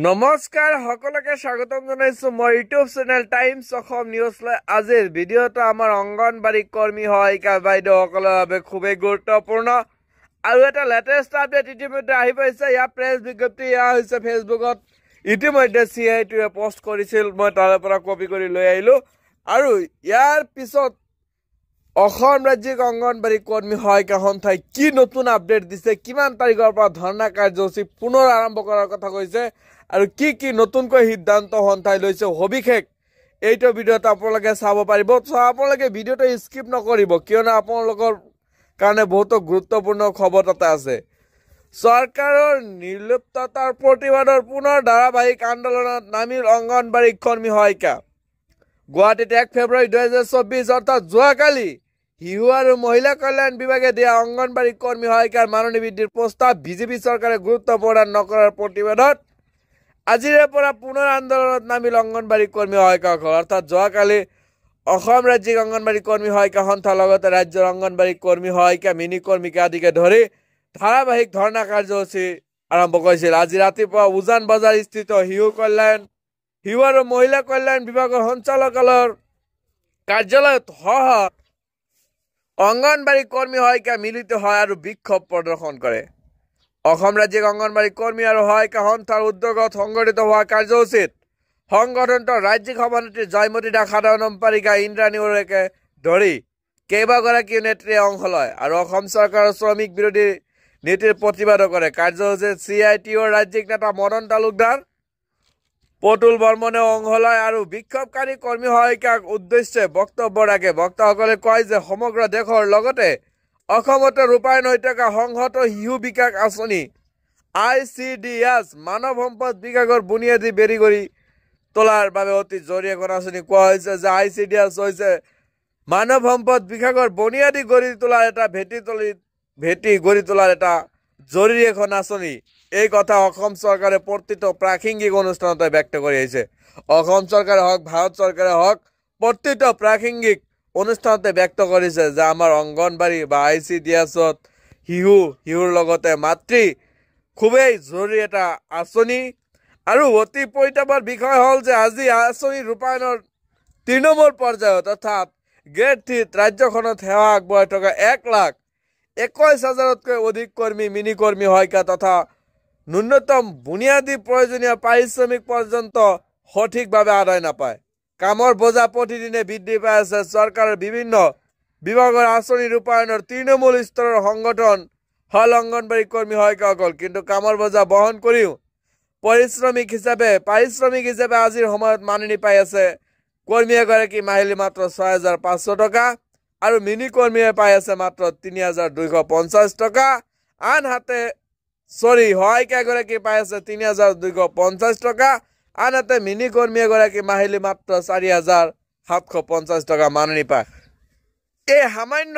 নমস্কাৰ সকলোকে স্বাগতম জনাইছো মই ইউটিউব চেনেল টাইমছ অসম নিউজলৈ। আজিৰ ভিডিঅ'টো আমাৰ অংগনবাড়ী কৰ্মী সহায়িকা বাইদেউসকলৰ বাবে খুবেই গুৰুত্বপূৰ্ণ আৰু এটা লেটেষ্ট আপডেট ইতিমধ্যে আহি পাইছে। ইয়াৰ প্ৰেছ বিজ্ঞপ্তি হৈছে ফেচবুকত ইতিমধ্যে CITUৱে পোষ্ট কৰিছিল, মই তাৰে পৰা কপি কৰি লৈ আহিলো। আৰু ইয়াৰ পিছত অসম ৰাজ্যিক অংগনবাড়ী কৰ্মী সহায়িকা সন্থাই কি নতুন আপডেট দিছে, কিমান তাৰিখৰ পৰা ধৰ্ণা কাৰ্যসূচী পুনৰ আৰম্ভ কৰাৰ কথা কৈছে আৰু কি নতুনকৈ সিদ্ধান্ত সন্থাই লৈছে সবিশেষ এইটো ভিডিঅ'ত আপোনালোকে চাব পাৰিব। আপোনালোকে ভিডিঅ'টো স্কিপ নকৰিব, কিয়নো আপোনালোকৰ কাৰণে বহুতো গুৰুত্বপূৰ্ণ খবৰ এটা আছে। চৰকাৰৰ নিৰ্লিপ্ততাৰ প্ৰতিবাদৰ পুনৰ ধাৰাবাহিক আন্দোলনত নামিল অংগনবাড়ী কৰ্মী সহায়িকা। গুৱাহাটীত 1 ফেব্ৰুৱাৰী 2024 অৰ্থাৎ যোৱাকালি শিশু আৰু মহিলা কল্যাণ বিভাগে দিয়া অংগনবাড়ী কৰ্মী সহায়িকাৰ মাননি বৃদ্ধিৰ প্ৰস্তাৱ বিজেপি চৰকাৰে গুৰুত্ব প্ৰদান নকৰাৰ প্ৰতিবাদত আজিৰে পৰা পুনৰ আন্দোলনত নামিল অংগনবাড়ী কৰ্মী সহায়িকাসকল। অৰ্থাৎ যোৱাকালি অসম ৰাজ্যিক অংগনবাড়ী কৰ্মী সহায়িকা সন্থাৰ লগতে ৰাজ্যৰ অংগনবাড়ী কৰ্মী সহায়িকা মিনি কৰ্মীকে আদিকে ধৰি ধাৰাবাহিক ধৰ্ণা কাৰ্যসূচী আৰম্ভ কৰিছিল। আজি ৰাতিপুৱা উজান বজাৰ স্থিত শিশু আৰু মহিলা কল্যাণ বিভাগৰ সঞ্চালকালয়ৰ কাৰ্যালয়ত অংগনবাড়ী কৰ্মী সহায়িকা মিলিত হয় আৰু বিক্ষোভ প্ৰদৰ্শন কৰে। অসম ৰাজ্যিক অংগনবাড়ী কৰ্মী আৰু সহায়িকা সন্থাৰ উদ্যোগত সংঘটিত হোৱা কাৰ্যসূচীত সংগঠনটোৰ ৰাজ্যিক সভানেত্ৰী জয়মতী দাস, সাধাৰণ সম্পাদিকা ইন্দ্ৰাণী ওৰাকে ধৰি কেইবাগৰাকী নেত্ৰীয়ে অংশ লয় আৰু অসম চৰকাৰৰ শ্ৰমিক বিৰোধী নীতিৰ প্ৰতিবাদ কৰে। কাৰ্যসূচীত CITUৰ ৰাজ্যিক নেতা মদন তালুকদাৰ, পটুল বৰ্মনেও অংশ লয় আৰু বিক্ষোভকাৰী কৰ্মী সহায়িকাক উদ্দেশ্যে বক্তব্য ৰাখে। বক্তাসকলে কয় যে সমগ্ৰ দেশৰ লগতে অসমতো ৰূপায়ণ হৈ থকা সংহত শিশু বিকাশ আঁচনি ICDS মানৱ সম্পদ বিভাগৰ বুনিয়াদী বেৰি কৰি তোলাৰ বাবে অতি জৰুৰী এখন আঁচনি। কোৱা হৈছে যে ICDS হৈছে মানৱ সম্পদ বিভাগৰ বুনিয়াদী গঢ়ি তোলাৰ এটা ভেটি গঢ়ি তোলাৰ এটা জৰুৰী এখন আঁচনি। এই কথা অসম চৰকাৰে প্ৰতিটো প্ৰাসংগিক অনুষ্ঠানতে ব্যক্ত কৰি আহিছে। অসম চৰকাৰে হওক, ভাৰত চৰকাৰে হওক, প্ৰতিটো প্ৰাসংগিক অনুষ্ঠানতে ব্যক্ত কৰিছে যে আমাৰ অংগনবাড়ী বা ICDSত শিশুৰ লগতে মাতৃ খুবেই জৰুৰী এটা আঁচনি। আৰু অতি পৰিতাপৰ বিষয় হ'ল যে আজি আঁচনি ৰূপায়ণৰ তৃণমূল পৰ্যায়ত অৰ্থাৎ গ্ৰেড 3 ৰাজ্যখনত সেৱা আগবঢ়াই থকা 1,21,000তকৈ অধিক কৰ্মী, মিনি কৰ্মী সহায়িকা তথা ন্যূনতম বুনিয়াদী প্ৰয়োজনীয় পাৰিশ্ৰমিক পৰ্যন্ত সঠিকভাৱে আদায় নাপায়। কামৰ বোজা প্ৰতিদিনে বৃদ্ধি পাই আছে। চৰকাৰৰ বিভিন্ন বিভাগৰ আঁচনি ৰূপায়ণৰ তৃণমূল স্তৰৰ সংগঠন হল অংগনবাড়ী কৰ্মী সহায়িকাসকল, কিন্তু কামৰ বোজা বহন কৰিও পাৰিশ্ৰমিক হিচাপে আজিৰ সময়ত মাননি পাই আছে কৰ্মী এগৰাকী মাহিলী মাত্ৰ 6,500 টকা আৰু মিনি কৰ্মীয়ে পাই আছে মাত্ৰ 3,250 টকা। আনহাতে সহায়িকা এগৰাকী পাই আছে 3,250 টকা। আনহাতে মিনি কৰ্মী এগৰাকী মাহিলী মাত্ৰ 4,750 টকা মাননি পায়। এই সামান্য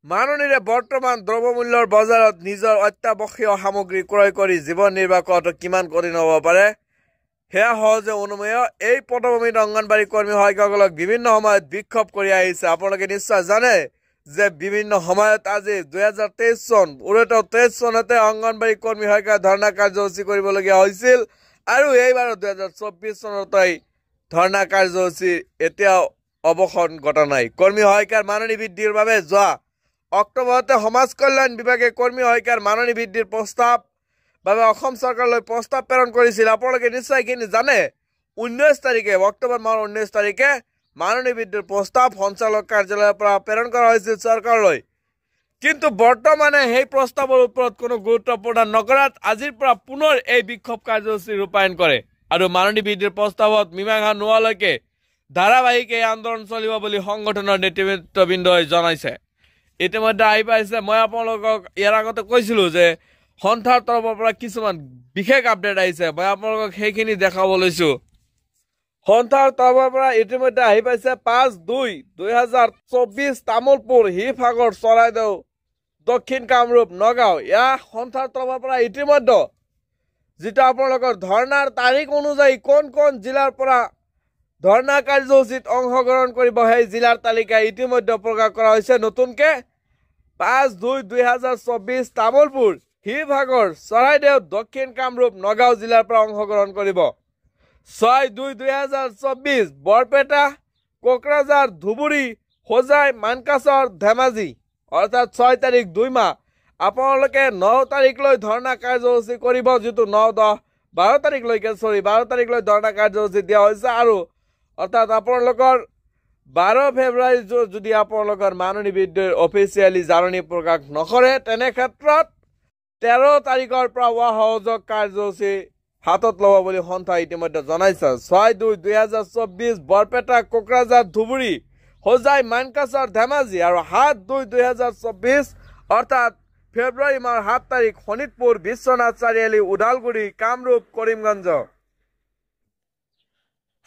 মাননিৰে বৰ্তমান দ্ৰব্যমূল্যৰ বজাৰত নিজৰ অত্যাৱশ্যকীয় সামগ্ৰী ক্ৰয় কৰি জীৱন নিৰ্বাহ কৰাটো কিমান কঠিন হ'ব পাৰে সেয়া সহজে অনুমেয়। এই পটভূমিত অংগনবাড়ী কৰ্মী সহায়িকাসকলক বিভিন্ন সময়ত বিক্ষোভ কৰি আহিছে। আপোনালোকে নিশ্চয় জানে যে বিভিন্ন সময়ত আজি 2023 চন 23 চনতে অংগনবাড়ী কৰ্মী সহায়িকা ধৰ্ণা কাৰ্যসূচী কৰিবলগীয়া হৈছিল আৰু এইবাৰ 2024 চনতেই ধৰ্ণা কাৰ্যসূচী এতিয়াও অৱসান ঘটা নাই। কৰ্মী সহায়িকাৰ মাননি বৃদ্ধিৰ বাবে যোৱা অক্টোবৰতে সমাজ কল্যাণ বিভাগে কৰ্মী সহায়িকাৰ মাননি বৃদ্ধিৰ প্ৰস্তাৱ বাবে অসম চৰকাৰলৈ প্ৰস্তাৱ প্ৰেৰণ কৰিছিল। আপোনালোকে নিশ্চয় এইখিনি জানে। 19 তাৰিখে অক্টোবৰ মাহৰ 19 তাৰিখে মাননি বৃদ্ধিৰ প্ৰস্তাৱ সঞ্চালক কাৰ্যালয়ৰ পৰা প্ৰেৰণ কৰা হৈছিল চৰকাৰলৈ, কিন্তু বৰ্তমানে সেই প্ৰস্তাৱৰ ওপৰত কোনো গুৰুত্ব প্ৰদান নকৰাত আজিৰ পৰা পুনৰ এই বিক্ষোভ কাৰ্যসূচী ৰূপায়ণ কৰে আৰু মাননি বৃদ্ধিৰ প্ৰস্তাৱত মীমাংসা নোহোৱালৈকে ধাৰাবাহিক এই আন্দোলন চলিব বুলি সংগঠনৰ নেতৃবৃন্দই জনাইছে। ইতিমধ্যে আহি পাইছে, মই আপোনালোকক ইয়াৰ আগতে কৈছিলো যে সন্থাৰ তৰফৰ পৰা কিছুমান বিশেষ আপডেট আহিছে, মই আপোনালোকক সেইখিনি দেখাব লৈছো। সন্থাৰ তৰফৰ পৰা ইতিমধ্যে আহি পাইছে 5/2/2024 তামোলপুৰ, শিৱসাগৰ, চৰাইদেউ, দক্ষিণ কামৰূপ, নগাঁও। ইয়াৰ সন্থাৰ তৰফৰ পৰা ইতিমধ্যে যিটো আপোনালোকৰ ধৰ্ণাৰ তাৰিখ অনুযায়ী কোন জিলাৰ পৰা ধৰ্ণা কাৰ্যসূচীত অংশগ্ৰহণ কৰিব সেই জিলাৰ তালিকা ইতিমধ্যে প্ৰকাশ কৰা হৈছে। নতুনকে 5/2/2024 তামোলপুৰ, শিৱসাগৰ, চৰাইদেউ, দক্ষিণ কামৰূপ, নগাঁও জিলাৰ পৰা অংশগ্ৰহণ কৰিব। 6-2-2024 বৰপেটা, কোকৰাঝাৰ, ধুবুৰী, হোজাই, মানকাছৰ, ধেমাজি অৰ্থাৎ 6 তাৰিখ 2 মাহ। আপোনালোকে 9 তাৰিখলৈ ধৰ্ণা কাৰ্যসূচী কৰিব, যেটো 9-10-12 তাৰিখলৈকে 12 তাৰিখলৈ ধৰ্ণা কাৰ্যসূচী দিয়া হৈছে। আৰু অৰ্থাৎ আপোনালোকৰ 12 ফেব্ৰুৱাৰী যদি আপোনালোকৰ মাননীয় বিদ্যুৎ অফিচিয়েলি জাননী প্ৰকাশ নকৰে, তেনে ক্ষেত্ৰত 13 তাৰিখৰ পৰা অসহযোগ কাৰ্যসূচী হাতত ল'ব বুলি সন্থা ইতিমধ্যে জনাইছে। 6-2-2024 বৰপেটা, কোকৰাঝাৰ, ধুবুৰী, হোজাই, মানকাছৰ, ধেমাজি আৰু 7-2-2024 অৰ্থাৎ ফেব্ৰুৱাৰী মাহৰ 7 তাৰিখ শোণিতপুৰ, বিশ্বনাথ চাৰিআলি, ওদালগুৰি, কামৰূপ, কৰিমগঞ্জ।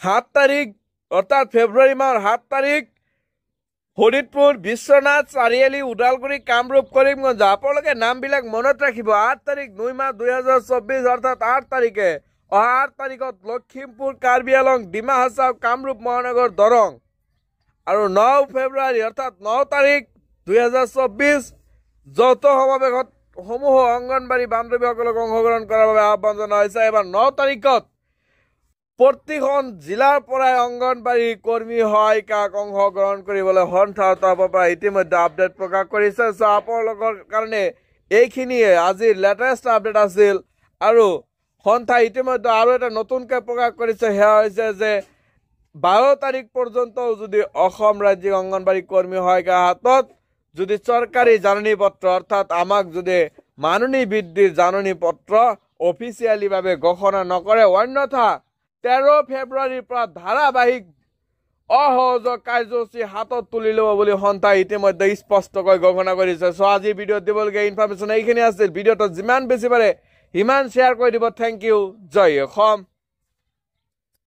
7 তাৰিখ অৰ্থাৎ ফেব্ৰুৱাৰী মাহৰ 7 তাৰিখ শোণিতপুৰ, বিশ্বনাথ চাৰিআলি, ওদালগুৰি, কামৰূপ, কৰিমগঞ্জ। আপোনালোকে নামবিলাক মনত ৰাখিব। 8 তাৰিখ 2 মাহ 2024 অৰ্থাৎ 8 তাৰিখে 8 তাৰিখত লখিমপুৰ, কাৰ্বি আলং, ডিমা হাছাও, কামৰূপ মহানগৰ, দৰং। আৰু 9 ফেব্ৰুৱাৰী অৰ্থাৎ 9 তাৰিখ 2024 যৌথ সমাৱেশত সমূহ অংগনবাড়ী বান্ধৱীসকলক অংশগ্ৰহণ কৰাৰ বাবে আহ্বান জনোৱা হৈছে। এবাৰ 9 তাৰিখত প্ৰতিখন জিলাৰ পৰাই অংগনবাড়ী কৰ্মী সহায়িকাক অংশগ্ৰহণ কৰিবলৈ সন্থাৰ তৰফৰ পৰা ইতিমধ্যে আপডেট প্ৰকাশ কৰিছে। আপোনালোকৰ কাৰণে এইখিনিয়ে আজিৰ লেটেষ্ট আপডেট আছিল। আৰু সন্থাই ইতিমধ্যে আৰু এটা নতুনকৈ প্ৰকাশ কৰিছে, সেয়া হৈছে যে 12 তাৰিখ পৰ্যন্তও যদি অসম ৰাজ্যিক অংগনবাড়ী কৰ্মী সহায়িকাৰ হাতত যদি চৰকাৰী জাননী পত্ৰ অৰ্থাৎ আমাক যদি মাননীয় বিদ্যুৎ জাননী পত্ৰ অফিচিয়েলি ভাৱে ঘোষণা নকৰে, অন্যথা 13 ফেব্ৰুৱাৰীৰ পৰা ধাৰাবাহিক অসহযোগ কাৰ্যসূচী হাতত তুলি ল'ব বুলি সন্থাই ইতিমধ্যে স্পষ্টকৈ ঘোষণা কৰিছে। আজিৰ ভিডিঅ'ত দিবলগীয়া ইনফৰমেশ্যন এইখিনি আছিল। ভিডিঅ'টো যিমান বেছি পাৰে সিমান শ্বেয়াৰ কৰি দিব। Thank you. জয় অসম।